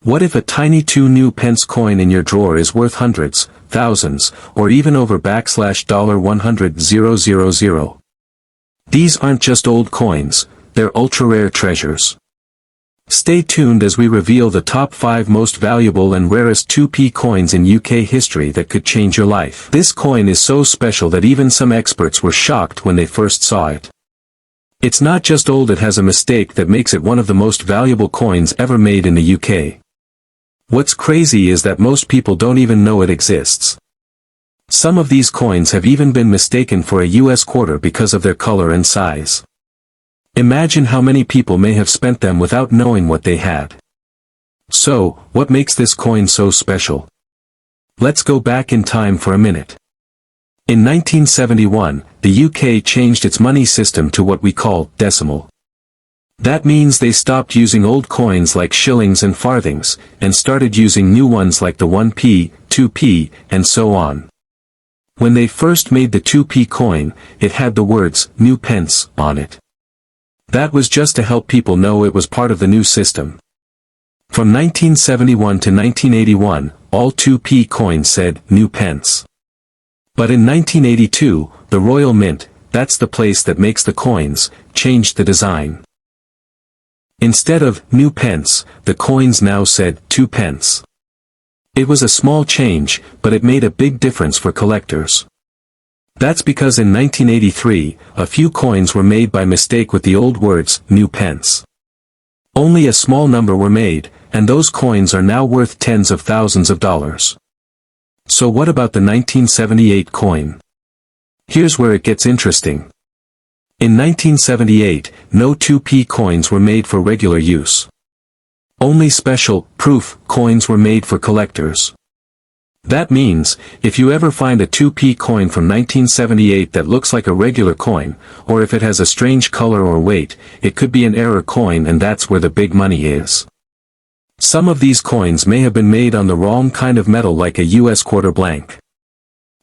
What if a tiny 2 new pence coin in your drawer is worth hundreds, thousands, or even over $100,000? These aren't just old coins, they're ultra-rare treasures. Stay tuned as we reveal the top 5 most valuable and rarest 2p coins in UK history that could change your life. This coin is so special that even some experts were shocked when they first saw it. It's not just old, it has a mistake that makes it one of the most valuable coins ever made in the UK. What's crazy is that most people don't even know it exists. Some of these coins have even been mistaken for a US quarter because of their color and size. Imagine how many people may have spent them without knowing what they had. So, what makes this coin so special? Let's go back in time for a minute. In 1971, the UK changed its money system to what we call decimal. That means they stopped using old coins like shillings and farthings, and started using new ones like the 1p, 2p, and so on. When they first made the 2p coin, it had the words, "new pence," on it. That was just to help people know it was part of the new system. From 1971 to 1981, all 2p coins said, "new pence." But in 1982, the Royal Mint, that's the place that makes the coins, changed the design. Instead of "new pence," the coins now said 2 pence. It was a small change, but it made a big difference for collectors. That's because in 1983, a few coins were made by mistake with the old words, "new pence." Only a small number were made, and those coins are now worth tens of thousands of dollars. So what about the 1978 coin? Here's where it gets interesting. In 1978, no 2p coins were made for regular use. Only special, proof, coins were made for collectors. That means, if you ever find a 2p coin from 1978 that looks like a regular coin, or if it has a strange color or weight, it could be an error coin, and that's where the big money is. Some of these coins may have been made on the wrong kind of metal, like a US quarter blank.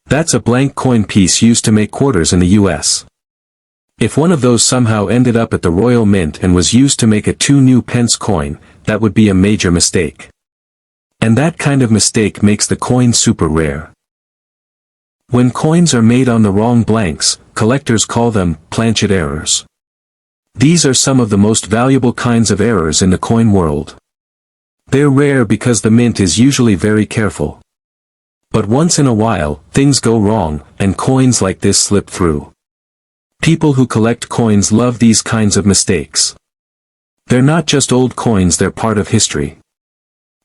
That's a blank coin piece used to make quarters in the US. If one of those somehow ended up at the Royal Mint and was used to make a 2 new pence coin, that would be a major mistake. And that kind of mistake makes the coin super rare. When coins are made on the wrong blanks, collectors call them planchet errors. These are some of the most valuable kinds of errors in the coin world. They're rare because the mint is usually very careful. But once in a while, things go wrong, and coins like this slip through. People who collect coins love these kinds of mistakes. They're not just old coins, they're part of history.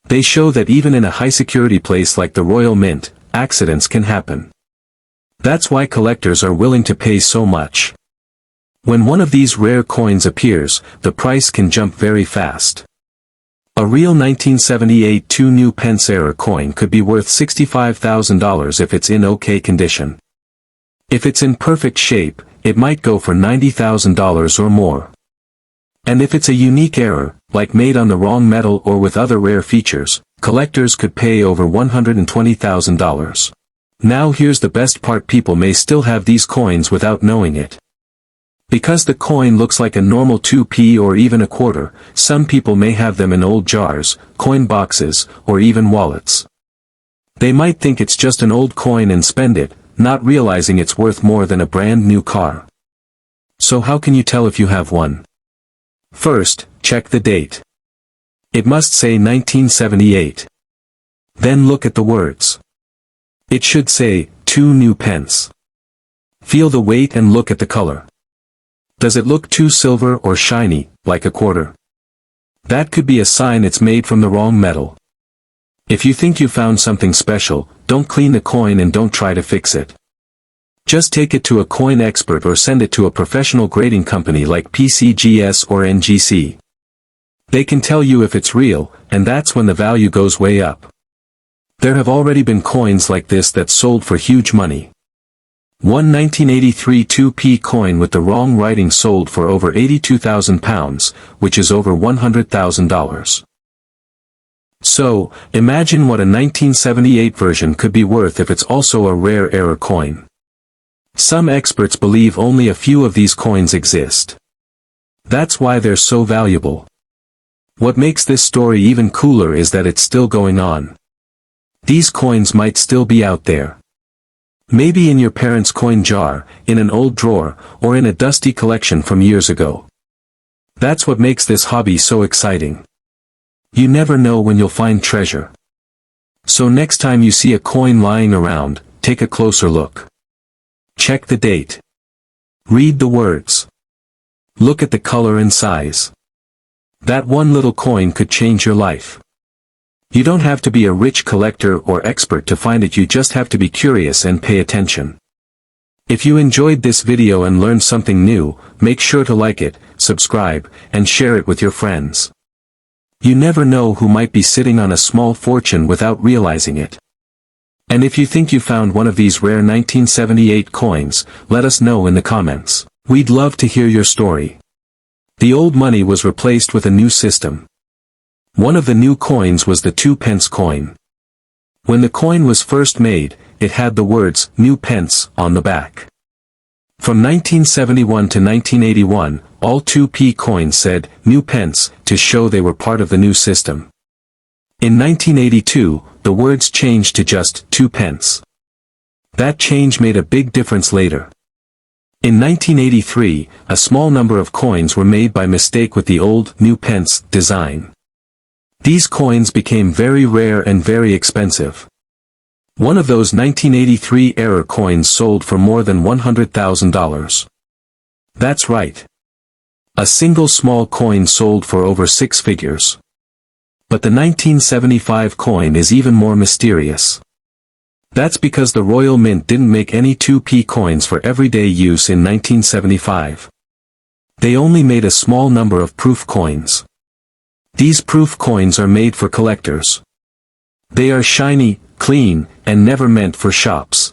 They show that even in a high-security place like the Royal Mint, accidents can happen. That's why collectors are willing to pay so much. When one of these rare coins appears, the price can jump very fast. A real 1978 2 new pence error coin could be worth $65,000 if it's in okay condition. If it's in perfect shape, it might go for $90,000 or more. And if it's a unique error, like made on the wrong metal or with other rare features, collectors could pay over $120,000. Now here's the best part: people may still have these coins without knowing it. Because the coin looks like a normal 2p or even a quarter, some people may have them in old jars, coin boxes, or even wallets. They might think it's just an old coin and spend it, not realizing it's worth more than a brand new car. So how can you tell if you have one? First, check the date. It must say 1978. Then look at the words. It should say, 2 new pence. Feel the weight and look at the color. Does it look too silver or shiny, like a quarter? That could be a sign it's made from the wrong metal. If you think you found something special, don't clean the coin and don't try to fix it. Just take it to a coin expert or send it to a professional grading company like PCGS or NGC. They can tell you if it's real, and that's when the value goes way up. There have already been coins like this that sold for huge money. One 1983 2p coin with the wrong writing sold for over £82,000, which is over $100,000. So, imagine what a 1978 version could be worth if it's also a rare error coin. Some experts believe only a few of these coins exist. That's why they're so valuable. What makes this story even cooler is that it's still going on. These coins might still be out there. Maybe in your parents' coin jar, in an old drawer, or in a dusty collection from years ago. That's what makes this hobby so exciting. You never know when you'll find treasure. So next time you see a coin lying around, take a closer look. Check the date. Read the words. Look at the color and size. That one little coin could change your life. You don't have to be a rich collector or expert to find it, you just have to be curious and pay attention. If you enjoyed this video and learned something new, make sure to like it, subscribe, and share it with your friends. You never know who might be sitting on a small fortune without realizing it. And if you think you found one of these rare 1978 coins, let us know in the comments. We'd love to hear your story. The old money was replaced with a new system. One of the new coins was the 2-pence coin. When the coin was first made, it had the words, "New Pence," on the back. From 1971 to 1981, all 2p coins said, "New Pence," to show they were part of the new system. In 1982, the words changed to just 2 pence. That change made a big difference later. In 1983, a small number of coins were made by mistake with the old, "New Pence," design. These coins became very rare and very expensive. One of those 1983 error coins sold for more than $100,000. That's right. A single small coin sold for over 6 figures. But the 1975 coin is even more mysterious. That's because the Royal Mint didn't make any 2p coins for everyday use in 1975. They only made a small number of proof coins. These proof coins are made for collectors. They are shiny, clean, and never meant for shops.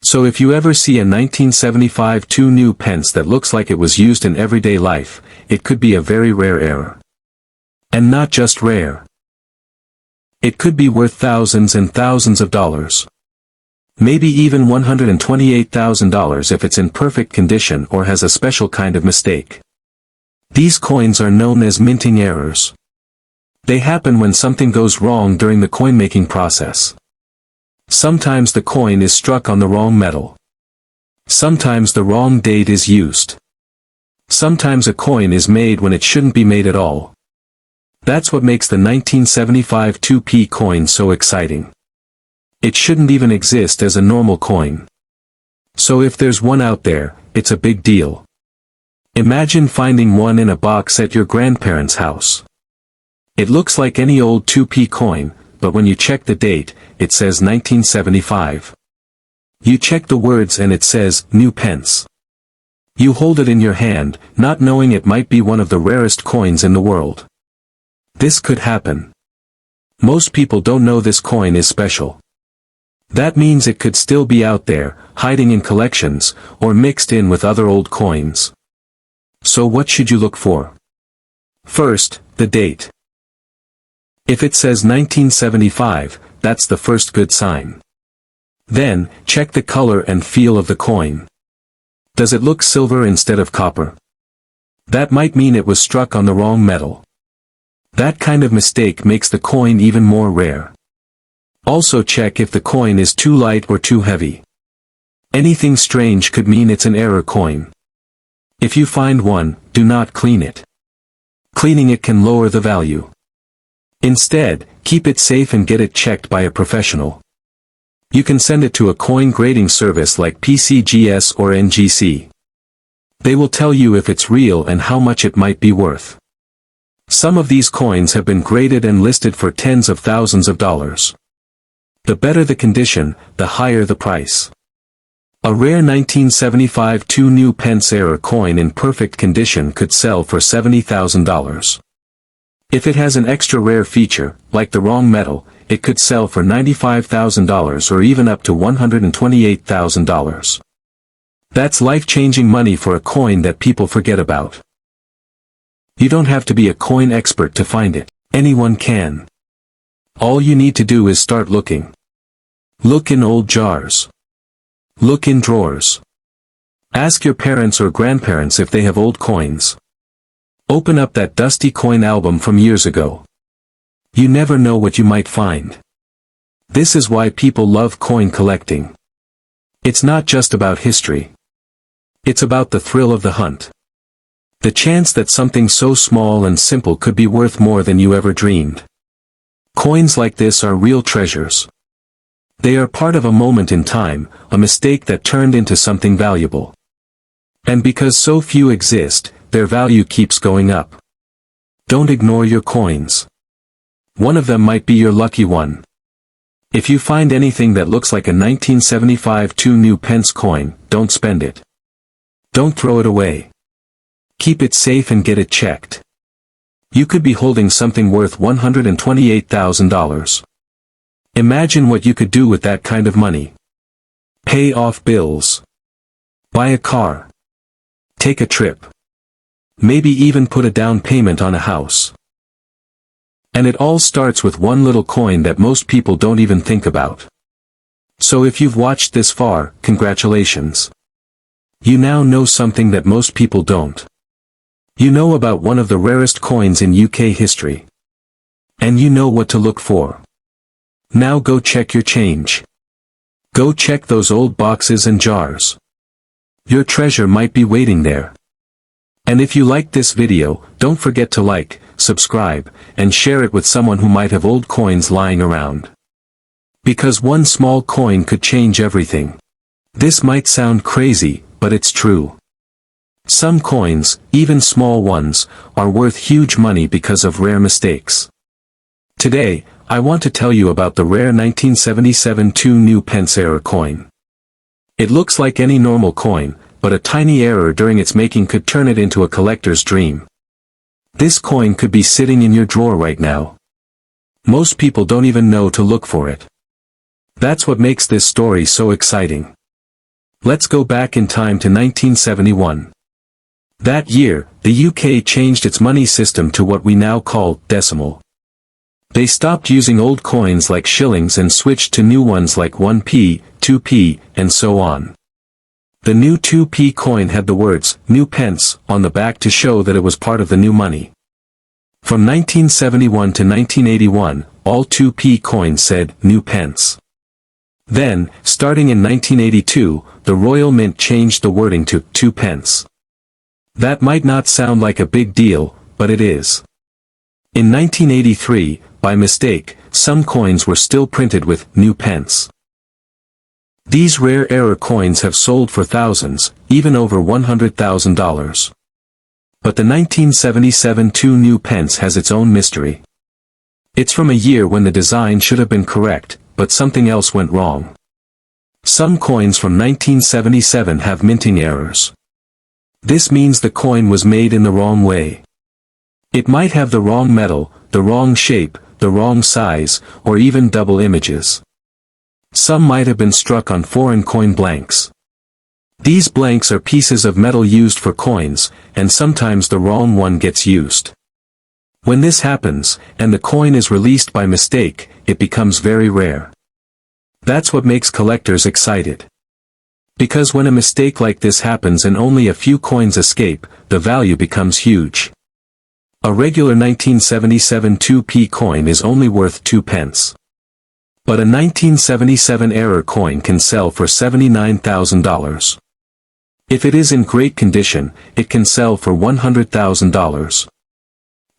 So if you ever see a 1975 2 pence that looks like it was used in everyday life, it could be a very rare error. And not just rare. It could be worth thousands and thousands of dollars. Maybe even $128,000 if it's in perfect condition or has a special kind of mistake. These coins are known as minting errors. They happen when something goes wrong during the coin-making process. Sometimes the coin is struck on the wrong metal. Sometimes the wrong date is used. Sometimes a coin is made when it shouldn't be made at all. That's what makes the 1975 2p coin so exciting. It shouldn't even exist as a normal coin. So if there's one out there, it's a big deal. Imagine finding one in a box at your grandparents' house. It looks like any old 2p coin, but when you check the date, it says 1975. You check the words and it says, "New Pence." You hold it in your hand, not knowing it might be one of the rarest coins in the world. This could happen. Most people don't know this coin is special. That means it could still be out there, hiding in collections, or mixed in with other old coins. So what should you look for? First, the date. If it says 1975, that's the first good sign. Then, check the color and feel of the coin. Does it look silver instead of copper? That might mean it was struck on the wrong metal. That kind of mistake makes the coin even more rare. Also check if the coin is too light or too heavy. Anything strange could mean it's an error coin. If you find one, do not clean it. Cleaning it can lower the value. Instead, keep it safe and get it checked by a professional. You can send it to a coin grading service like PCGS or NGC. They will tell you if it's real and how much it might be worth. Some of these coins have been graded and listed for tens of thousands of dollars. The better the condition, the higher the price. A rare 1975 2 pence error coin in perfect condition could sell for $70,000. If it has an extra rare feature, like the wrong metal, it could sell for $95,000 or even up to $128,000. That's life-changing money for a coin that people forget about. You don't have to be a coin expert to find it. Anyone can. All you need to do is start looking. Look in old jars. Look in drawers. Ask your parents or grandparents if they have old coins. Open up that dusty coin album from years ago. You never know what you might find. This is why people love coin collecting. It's not just about history. It's about the thrill of the hunt. The chance that something so small and simple could be worth more than you ever dreamed. Coins like this are real treasures. They are part of a moment in time, a mistake that turned into something valuable. And because so few exist, their value keeps going up. Don't ignore your coins. One of them might be your lucky one. If you find anything that looks like a 1975 2 new Pence coin, don't spend it. Don't throw it away. Keep it safe and get it checked. You could be holding something worth $128,000. Imagine what you could do with that kind of money. Pay off bills. Buy a car. Take a trip. Maybe even put a down payment on a house. And it all starts with one little coin that most people don't even think about. So if you've watched this far, congratulations. You now know something that most people don't. You know about one of the rarest coins in UK history. And you know what to look for. Now go check your change. Go check those old boxes and jars. Your treasure might be waiting there. And if you liked this video, don't forget to like, subscribe, and share it with someone who might have old coins lying around. Because one small coin could change everything. This might sound crazy, but it's true. Some coins, even small ones, are worth huge money because of rare mistakes. Today, I want to tell you about the rare 1977 2 new Pence error coin. It looks like any normal coin, but a tiny error during its making could turn it into a collector's dream. This coin could be sitting in your drawer right now. Most people don't even know to look for it. That's what makes this story so exciting. Let's go back in time to 1971. That year, the UK changed its money system to what we now call decimal. They stopped using old coins like shillings and switched to new ones like 1p, 2p, and so on. The new 2p coin had the words, New Pence, on the back to show that it was part of the new money. From 1971 to 1981, all 2p coins said, New Pence. Then, starting in 1982, the Royal Mint changed the wording to 2 pence. That might not sound like a big deal, but it is. In 1983, by mistake, some coins were still printed with New Pence. These rare error coins have sold for thousands, even over $100,000. But the 1977 2 new Pence has its own mystery. It's from a year when the design should have been correct, but something else went wrong. Some coins from 1977 have minting errors. This means the coin was made in the wrong way. It might have the wrong metal, the wrong shape, the wrong size, or even double images. Some might have been struck on foreign coin blanks. These blanks are pieces of metal used for coins, and sometimes the wrong one gets used. When this happens, and the coin is released by mistake, it becomes very rare. That's what makes collectors excited. Because when a mistake like this happens and only a few coins escape, the value becomes huge. A regular 1977 2p coin is only worth 2 pence. But a 1977 error coin can sell for $79,000. If it is in great condition, it can sell for $100,000.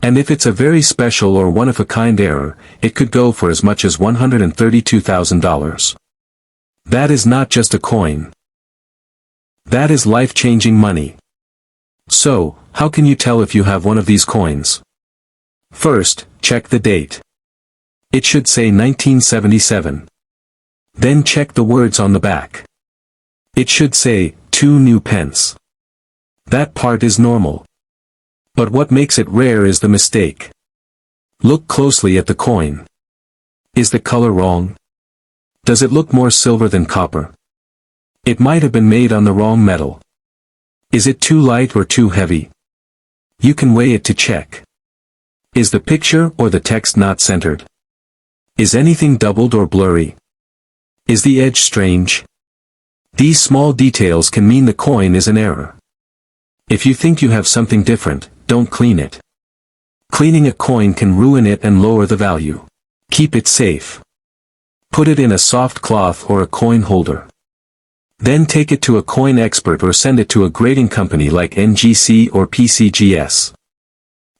And if it's a very special or one-of-a-kind error, it could go for as much as $132,000. That is not just a coin. That is life-changing money. So, how can you tell if you have one of these coins? First, check the date. It should say 1977. Then check the words on the back. It should say, 2 new pence. That part is normal. But what makes it rare is the mistake. Look closely at the coin. Is the color wrong? Does it look more silver than copper? It might have been made on the wrong metal. Is it too light or too heavy? You can weigh it to check. Is the picture or the text not centered? Is anything doubled or blurry? Is the edge strange? These small details can mean the coin is an error. If you think you have something different, don't clean it. Cleaning a coin can ruin it and lower the value. Keep it safe. Put it in a soft cloth or a coin holder. Then take it to a coin expert or send it to a grading company like NGC or PCGS.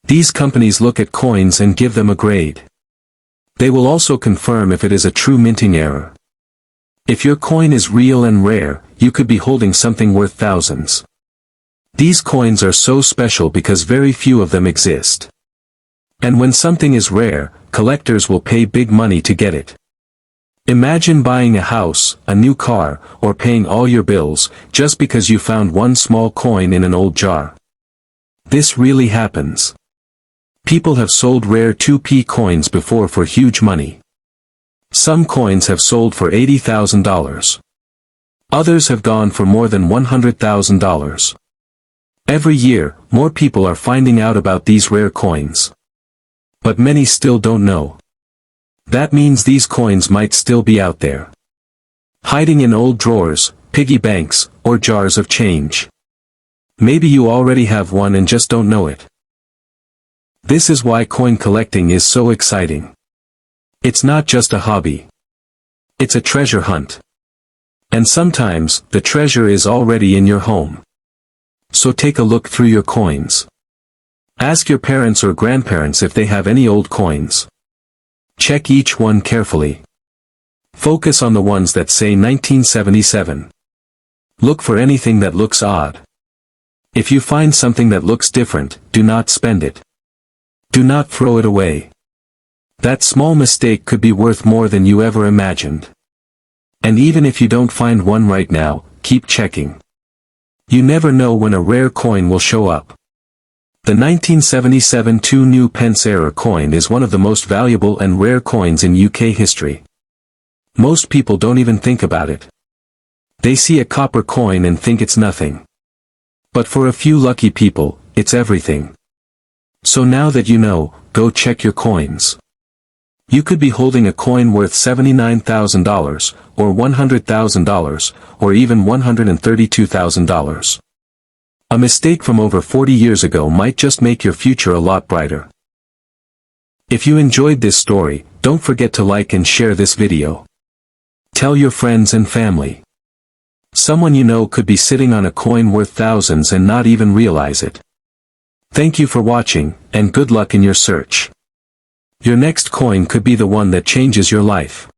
These companies look at coins and give them a grade. They will also confirm if it is a true minting error. If your coin is real and rare, you could be holding something worth thousands. These coins are so special because very few of them exist. And when something is rare, collectors will pay big money to get it. Imagine buying a house, a new car, or paying all your bills, just because you found one small coin in an old jar. This really happens. People have sold rare 2p coins before for huge money. Some coins have sold for $80,000. Others have gone for more than $100,000. Every year, more people are finding out about these rare coins. But many still don't know. That means these coins might still be out there, hiding in old drawers, piggy banks, or jars of change. Maybe you already have one and just don't know it. This is why coin collecting is so exciting. It's not just a hobby. It's a treasure hunt. And sometimes, the treasure is already in your home. So take a look through your coins. Ask your parents or grandparents if they have any old coins. Check each one carefully. Focus on the ones that say 1977. Look for anything that looks odd. If you find something that looks different, do not spend it. Do not throw it away. That small mistake could be worth more than you ever imagined. And even if you don't find one right now, keep checking. You never know when a rare coin will show up. The 1977 2 new Pence era coin is one of the most valuable and rare coins in UK history. Most people don't even think about it. They see a copper coin and think it's nothing. But for a few lucky people, it's everything. So now that you know, go check your coins. You could be holding a coin worth $79,000, or $100,000, or even $132,000. A mistake from over 40 years ago might just make your future a lot brighter. If you enjoyed this story, don't forget to like and share this video. Tell your friends and family. Someone you know could be sitting on a coin worth thousands and not even realize it. Thank you for watching, and good luck in your search. Your next coin could be the one that changes your life.